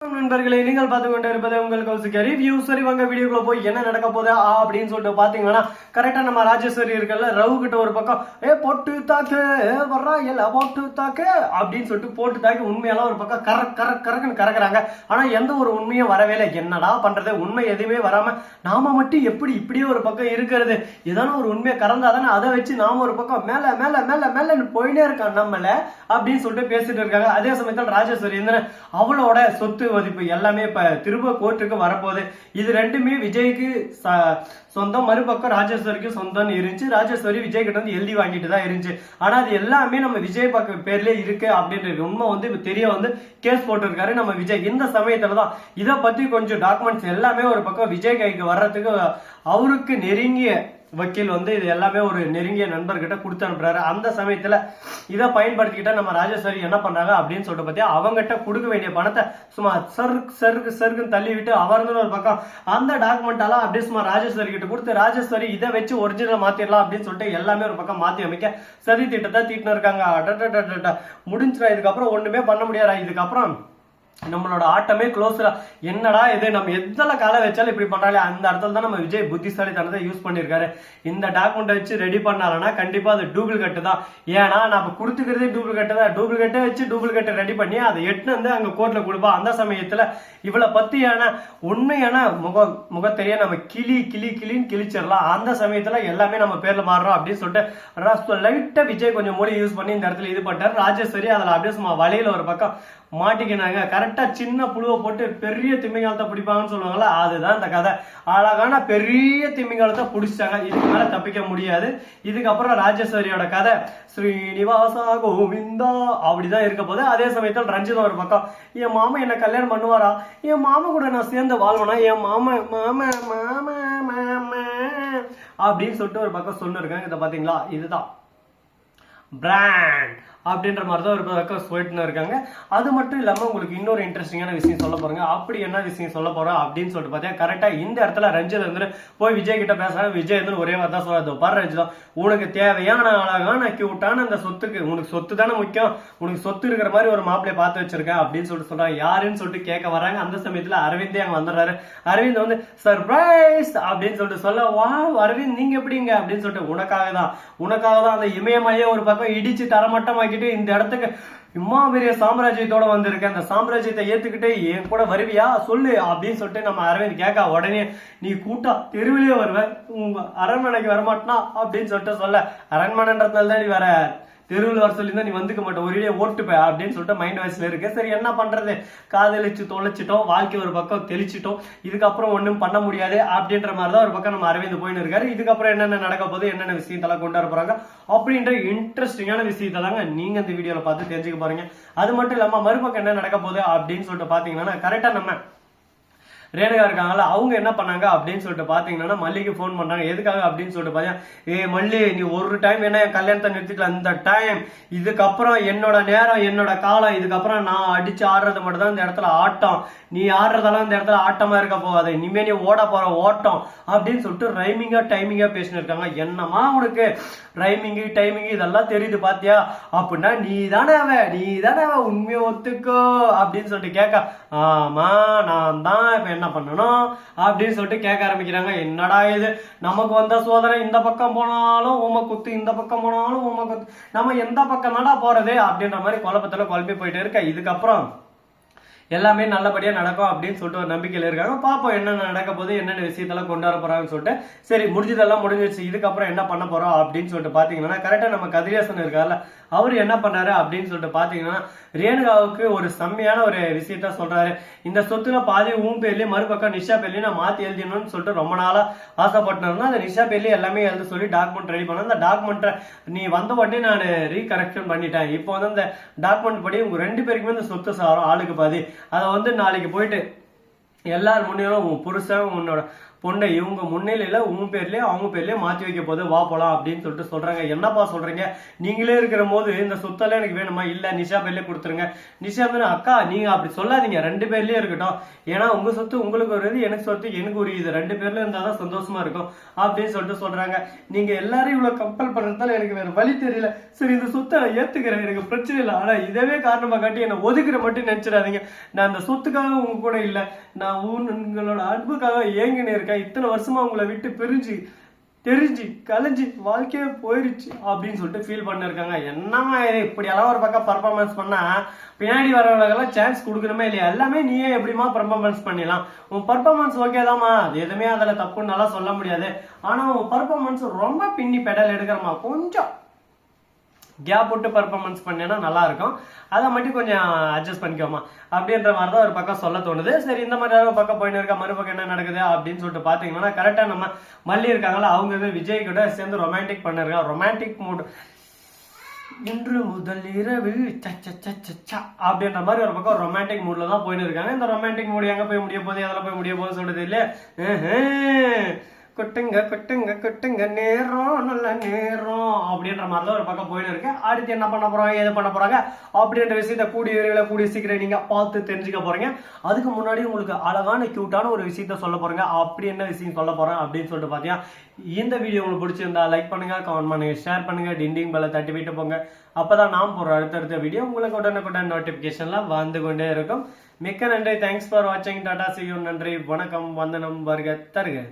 நண்பர்களே, நீங்கள் பார்த்து கொண்டு இருப்பது உங்கள் கௌசிக்க ரிவ்யூ. சரி வாங்க வீடியோக்குள்ள போய் என்ன நடக்க போதா அப்படின்னு சொல்லிட்டு பாத்தீங்கன்னா, கரெக்டா நம்ம ராஜேஸ்வரி இருக்கல ரவு கிட்ட ஒரு பக்கம் போட்டு தாக்கு வர்றா எல்லா போட்டு தாக்கு அப்படின்னு சொல்லிட்டு போட்டு தாக்கி உண்மையெல்லாம் ஒரு பக்கம் கறக்குன்னு கறக்குறாங்க. ஆனா எந்த ஒரு உண்மையும் வரவே இல்லை. என்னடா பண்றது, உண்மை எதுவுமே வராம நாம மட்டும் எப்படி இப்படியே ஒரு பக்கம் இருக்கிறது? ஏதான ஒரு உண்மையை கறந்தாதானே அதை வச்சு நாம ஒரு பக்கம் மேல மேல மேல மேல போயிட்டே இருக்கான் நம்மள அப்படின்னு சொல்லிட்டு பேசிட்டு இருக்காங்க. அதே சமயத்தில் ராஜேஸ்வரி அவளோட சொத்து மதிப்பு எல்லாமே இப்ப திரும்ப கோர்ட்டுக்கு வரப்போகுது. இது ரெண்டுமே விஜய்க்கு சொந்தம், மறுபக்கம் ராஜேஸ்வரிக்கு சொந்தம் இருந்துச்சு. ராஜேஸ்வரி விஜய் கிட்ட வந்து எழுதி வாங்கிட்டு தான் இருந்துச்சு. ஆனா அது எல்லாமே நம்ம விஜய் பக்கம் பேர்லயே இருக்கு அப்படின்ற உண்மை தெரிய கேஸ் போட்டிருக்காரு நம்ம விஜய். இந்த சமயத்துலதான் இதை பத்தி கொஞ்சம் டாக்குமெண்ட்ஸ் எல்லாமே ஒரு பக்கம் விஜய் கைக்கு வர்றதுக்கு அவருக்கு நெருங்கிய வக்கீல் இது எல்லாமே ஒரு நெருங்கிய நண்பர்கிட்ட கொடுத்து அனுப்புறாரு. அந்த சமயத்துல இதை பயன்படுத்திக்கிட்ட நம்ம ராஜேஸ்வரி என்ன பண்றாங்க அப்படின்னு சொல்லிட்டு பார்த்தா, அவங்ககிட்ட கொடுக்க வேண்டிய பணத்தை சும்மா சருக்குன்னு தள்ளி விட்டு அவர்ந்து ஒரு பக்கம் அந்த டாக்குமெண்ட் எல்லாம் அப்படியே சும்மா ராஜேஸ்வரி கிட்ட கொடுத்து, ராஜேஸ்வரி இதை வச்சு ஒரிஜினல் மாத்திரலாம் அப்படின்னு சொல்லிட்டு எல்லாமே ஒரு பக்கம் மாத்தி அமைக்க சதி திட்டத்தை தீட்டின்னு இருக்காங்க. முடிஞ்சிடா, இதுக்கப்புறம் ஒண்ணுமே பண்ண முடியாதா, இதுக்கப்புறம் நம்மளோட ஆட்டமே க்ளோஸ்ரா. என்னடா இது, நம்ம எத்தனை காலம் வச்சாலும் இப்படி பண்றாங்க. அந்த இடத்துல தான் நம்ம விஜய் புத்திசாலித்தனத்தை யூஸ் பண்ணிருக்காரு. இந்த டாக்குமெண்ட் வச்சு ரெடி பண்ணாலன்னா கண்டிப்பா அது டூப்ளிகேட் தான். ஏன்னா நம்ம கொடுத்துக்கிறதே டூப்ளிகேட் தான். டூப்ளிகேட்டை வச்சு டூப்ளிகேட்டை ரெடி பண்ணி அதை எட்டு அங்க கோர்ட்ல கொடுப்போம். அந்த சமயத்துல இவளை பத்தியான உண்மையான முகத்தெரிய நம்ம கிளின்னு கிழிச்சிடலாம். அந்த சமயத்துல எல்லாமே நம்ம பேர்ல மாறுறோம் அப்படின்னு சொல்லிட்டு லைட்டா விஜய் கொஞ்சம் மொழி யூஸ் பண்ணி இந்த இடத்துல இது பண்ணிட்டாரு. ராஜேஸ்வரி அதுல அப்படியே சும்மா வலையில ஒரு பக்கம் மாட்டிக்கினாங்க. கரெக்டா சின்ன புழுவை போட்டு பெரிய திமிங்காலத்தை பிடிப்பாங்கன்னு சொல்லுவாங்கல்ல, அதுதான் இந்த கதை. அழகான பெரிய திமிங்காலத்தை பிடிச்சிட்டாங்க. இதுக்கு மேல தப்பிக்க முடியாது. இதுக்கப்புறம் ராஜேஸ்வரியோட கதை ஸ்ரீனிவாசா கோவிந்தா அப்படிதான் இருக்க போது. அதே சமயத்தில் ரஞ்சிதா ஒரு பக்கம், என் மாமா என்ன கல்யாணம் பண்ணுவாரா, என் மாமா கூட நான் சேர்ந்து வாழ்வனா, என் மாமா மாமா மாமா மாமா அப்படின்னு சொல்லிட்டு ஒரு பக்கம் சொல்லிருக்காங்க. இதை பாத்தீங்களா, இதுதான் பிராண்ட் அப்படின்ற மாதிரி தான் ஒரு பக்கம் போயிட்டு இருக்காங்க. அது மட்டும் இல்லாம உங்களுக்கு இன்னொரு இன்ட்ரெஸ்டிங்கான விஷயம் சொல்ல போறாங்க. அப்படி என்ன விஷயம் சொல்ல போறோம் அப்படின்னு சொல்லிட்டு பார்த்தா, கரெக்டா இந்த இடத்துல ரஞ்சித் போய் விஜய் கிட்ட பேசுறாங்க. விஜய் ஒரே மாதிரி தான் சொல்றாரு, பாரு ரஞ்சிதம், உனக்கு தேவையான அழகான கியூட்டான அந்த சொத்துக்கு, உனக்கு சொத்து தானே முக்கியம், உனக்கு சொத்து இருக்கிற மாதிரி ஒரு மாப்பிளைய பார்த்து வச்சிருக்கேன் அப்படின்னு சொல்லிட்டு சொல்றாங்க. யாருன்னு சொல்லிட்டு கேட்க வராங்க. அந்த சமயத்துல அரவிந்தே அங்க வந்துடுறாரு. அரவிந்த் சர்ப்ரைஸ் அப்படின்னு சொல்லிட்டு சொல்ல, வா அரவிந்த் நீங்க எப்படிங்க அப்படின்னு சொல்லிட்டு, உனக்காக தான் அந்த இமயமலையே ஒரு பக்கம் இடிச்சு தரமட்டமாக்கிட்டு இந்த இடத்துக்கு இம்மா பெரிய சாம்ராஜ்யத்தோட வந்திருக்கேன், அந்த சாம்ராஜ்யத்தை ஏத்துக்கிட்டு என் கூட வருவியா சொல்லு அப்படின்னு சொல்லிட்டு நம்ம அரவிந்த் கேட்க, உடனே நீ கூட்டா தெருவிலேயே வருவேன், உங்க அரண்மனைக்கு வரமாட்டா அப்படின்னு சொல்லிட்டு சொல்ல, அரண்மனைன்றதுனால தான் நீ வர, தெருவில் வர சொல்லி தான் நீ வந்துக்க மாட்டேன், ஒரே ஓட்டுப்ப அப்படின்னு சொல்லிட்டு மைண்ட் வாய்ஸ்ல இருக்கு. சரி என்ன பண்றது, காதலிச்சு தொலைச்சிட்டோம், வாழ்க்கை ஒரு பக்கம் தெளிச்சிட்டோம், இதுக்கப்புறம் ஒன்றும் பண்ண முடியாது அப்படின்ற மாதிரி தான் ஒரு பக்கம் நம்ம அரவிந்த் போயின்னு இருக்காரு. இதுக்கப்புறம் என்னென்ன நடக்க போகுது, என்னென்ன விஷயத்தெல்லாம் கொண்டு வர போறாங்க அப்படின்ற இன்ட்ரெஸ்டிங்கான விஷயத்தெல்லாங்க நீங்க இந்த வீடியோல பார்த்து தெரிஞ்சுக்க போறீங்க. அது மட்டும் இல்லாம மறுபக்கம் என்ன நடக்க போகுது அப்படின்னு சொல்லிட்டு பாத்தீங்கன்னா, கரெக்டா நம்ம ரேணுகா இருக்காங்கல்ல, அவங்க என்ன பண்ணாங்க அப்படின்னு சொல்லிட்டு பாத்தீங்கன்னா, மல்லிக்கு போன் பண்றாங்க. எதுக்காக அப்படின்னு சொல்லிட்டு பாத்தீங்கன்னா, மல்லி நீ ஒரு டைம் என்ன கல்யாணத்தை நிறுத்திக்கலாம், இந்த டைம் இதுக்கப்புறம் என்னோட நேரம் என்னோட காலம், இதுக்கப்புறம் நான் அடிச்சு ஆடுறது மட்டும் தான் இந்த இடத்துல ஆட்டம், நீ ஆடுறதெல்லாம் இந்த இடத்துல ஆட்டமா இருக்க போகாது, இனிமே நீ ஓட போற ஓட்டம் அப்படின்னு சொல்லிட்டு டைமிங்கா பேசினு இருக்காங்க. என்னமா உனக்கு ரைமிங்கு டைமிங்கு இதெல்லாம் தெரியுது பாத்தியா, அப்படின்னா நீ தானே அவ உண்மையை ஒத்துக்கோ அப்படின்னு சொல்லிட்டு கேட்க, ஆமா நான் தான், இப்ப என்ன பண்ணணும் அப்படின்னு சொல்லிட்டு கேட்க ஆரம்பிக்கிறாங்க. என்னடா இது, நமக்கு வந்த சோதனை இந்த பக்கம் போனாலும் உம குத்து, இந்த பக்கம் போனாலும் உம குத்து, நம்ம எந்த பக்கம் நடா போறது அப்படின்ற மாதிரி குழப்பத்துல குழம்பி போயிட்டு இருக்க. இதுக்கப்புறம் எல்லாமே நல்லபடியா நடக்கும் அப்படின்னு சொல்லிட்டு ஒரு நம்பிக்கையில இருக்காங்க. பாப்போம் என்னென்ன நடக்க போது, என்னென்ன விஷயத்தெல்லாம் கொண்டு வர போறாங்கன்னு சொல்லிட்டு. சரி முடிஞ்சதெல்லாம் முடிஞ்சிருச்சு, இதுக்கப்புறம் என்ன பண்ண போறோம் அப்படின்னு சொல்லிட்டு பாத்தீங்கன்னா, கரெக்டா நம்ம கதிரேசன் இருக்காருல்ல, அவரு என்ன பண்றாரு அப்படின்னு சொல்லிட்டு பாத்தீங்கன்னா, ரேணுகாவுக்கு ஒரு செம்மையான ஒரு விஷயத்த சொல்றாரு. இந்த சொத்துல பாதி ஊம் பேர்லயே மறுபக்கம் நிஷா பேர்லயும் நான் மாத்தி எழுதிடணும்னு சொல்லிட்டு ரொம்ப நாளா ஆசைப்பட்டேன். அந்த நிஷா பேர்லயே எல்லாமே எழுத சொல்லி டாக்குமெண்ட் ரெடி பண்ண, அந்த டாக்குமெண்ட்டை நீ வந்த உடனே நான் ரீகரெக்ஷன் பண்ணிட்டேன். இப்போ அந்த டாக்குமெண்ட் படி உங்க ரெண்டு பேருக்குமே இந்த சொத்து சாரம் ஆளுக்கு பாதி, அதை நாளைக்கு போயிட்டு எல்லாரும் முன்னேறும், உன் புருஷன் உன்னோட பொண்ணை இவங்க முன்னிலையில உன் பேர்லயே அவங்க பேர்லயே மாத்தி வைக்க போது வா போலாம் அப்படின்னு சொல்லிட்டு சொல்றாங்க. என்னப்பா சொல்றீங்க, நீங்களே இருக்கிற போது இந்த சொத்தெல்லாம் எனக்கு வேணுமா, இல்ல நிஷா பேர்லயே கொடுத்துருங்க. நிஷா பேர் அக்கா நீங்க அப்படி சொல்லாதீங்க, 2 பேர்லயே இருக்கட்டும். ஏன்னா உங்க சொத்து உங்களுக்கு ஒரு இது, எனக்கு சொத்து எனக்கு ஒரு இது, 2 பேர்ல இருந்தாதான் சந்தோஷமா இருக்கும் அப்படின்னு சொல்லிட்டு சொல்றாங்க. நீங்க எல்லாரும் இவ்வளவு கம்பல் பண்றதால எனக்கு வேற வழி தெரியல. சரி இந்த சொத்தை நான் ஏத்துக்கிறேன், எனக்கு பிரச்சனை இல்லை. ஆனா இதவே காரணமா காட்டி என்ன ஒதுக்குற மட்டும் நினைச்சிடாதீங்க. நான் அந்த சொத்துக்காக உங்க கூட இல்ல, நான் உங்களோட அன்புக்காக ஏங்கினே இருக்கேன். இத்தனை வருஷமா உங்களை விட்டு பிரிஞ்சு தெரிஞ்சு கலைஞ்சு வாழ்க்கையே போயிருச்சு அப்படின்னு சொல்லிட்டு ஃபீல் பண்ணிருக்காங்க. என்னமா இப்படி எல்லாம் ஒரு பக்கம் பர்ஃபார்மன்ஸ் பண்ணா பின்னாடி வரவங்களுக்கெல்லாம் சான்ஸ் கொடுக்கணுமே இல்லையா? எல்லாமே நீயே எப்படிமா பர்ஃபார்மன்ஸ் பண்ணிடலாம். உன் பர்ஃபார்மன்ஸ் ஓகே தான்மா, அது எதுவுமே அதுல தப்புன்னு நல்லா சொல்ல முடியாது. ஆனா உன் பர்ஃபார்மன்ஸ் ரொம்ப பின்னி பெடல் எடுக்கிறமா, கொஞ்சம் கேப் விட்டு பர்ஃபார்மன்ஸ் பண்ணேன்னா நல்லா இருக்கும். அதை மட்டும் கொஞ்சம் அட்ஜஸ்ட் பண்ணிக்கோமா அப்படின்ற மாதிரி தான் ஒரு பக்கம் சொல்ல தோணுது. சரி இந்த மாதிரி ஒரு பக்கம் போயின்னு இருக்கா, மறுபக்கம் என்ன நடக்குது அப்படின்னு சொல்லிட்டு பாத்தீங்கன்னா கரெக்டா நம்ம மல்லி இருக்காங்களா, அவங்க விஜய் கூட சேர்ந்து ரொமான்டிக் பண்ணிருக்காங்க. ரொமான்டிக் மூட் இன்று முதல் இரவு அப்படின்ற மாதிரி ஒரு பக்கம் ரொமான்டிக் மூட்ல தான் போயின்னு இருக்காங்க. இந்த ரொமான்டிக் மூட் எங்க போய் முடிய போகுது, எதில் போய் முடிய போகுது சொல்றது இல்லையா? கொட்டுங்க கொட்டுங்க கொட்டுங்க நேரம் நல்ல நேரம் அப்படின்ற மாதிரிலாம் ஒரு பக்கம் போயிட்டு இருக்கு. அடுத்து என்ன பண்ண போறாங்க, எது பண்ண போறாங்க அப்படின்ற விஷயத்த கூடிய சீக்கிரம் நீங்க பார்த்து தெரிஞ்சுக்க போறீங்க. அதுக்கு முன்னாடி உங்களுக்கு அழகான கியூட்டான ஒரு விஷயத்த சொல்ல போறீங்க. அப்படி என்ன விஷயம் சொல்ல போறேன் அப்படின்னு சொல்லிட்டு பாத்தீங்கன்னா, இந்த வீடியோ உங்களுக்கு பிடிச்சிருந்தா லைக் பண்ணுங்க, கமெண்ட் பண்ணுங்க, ஷேர் பண்ணுங்க, டிண்டிங் பெல்ல தட்டி விட்டு போங்க. அப்பதான் நாம் போற அடுத்தடுத்த வீடியோ உங்களுக்கு உடனுக்குடன் நோட்டிபிகேஷன்ல வந்து கொண்டே இருக்கும். மிக்க நன்றி. தேங்க்ஸ் ஃபார் வாட்சிங். Tata, see you. நன்றி, வணக்கம், வந்தனம், வருக தருக.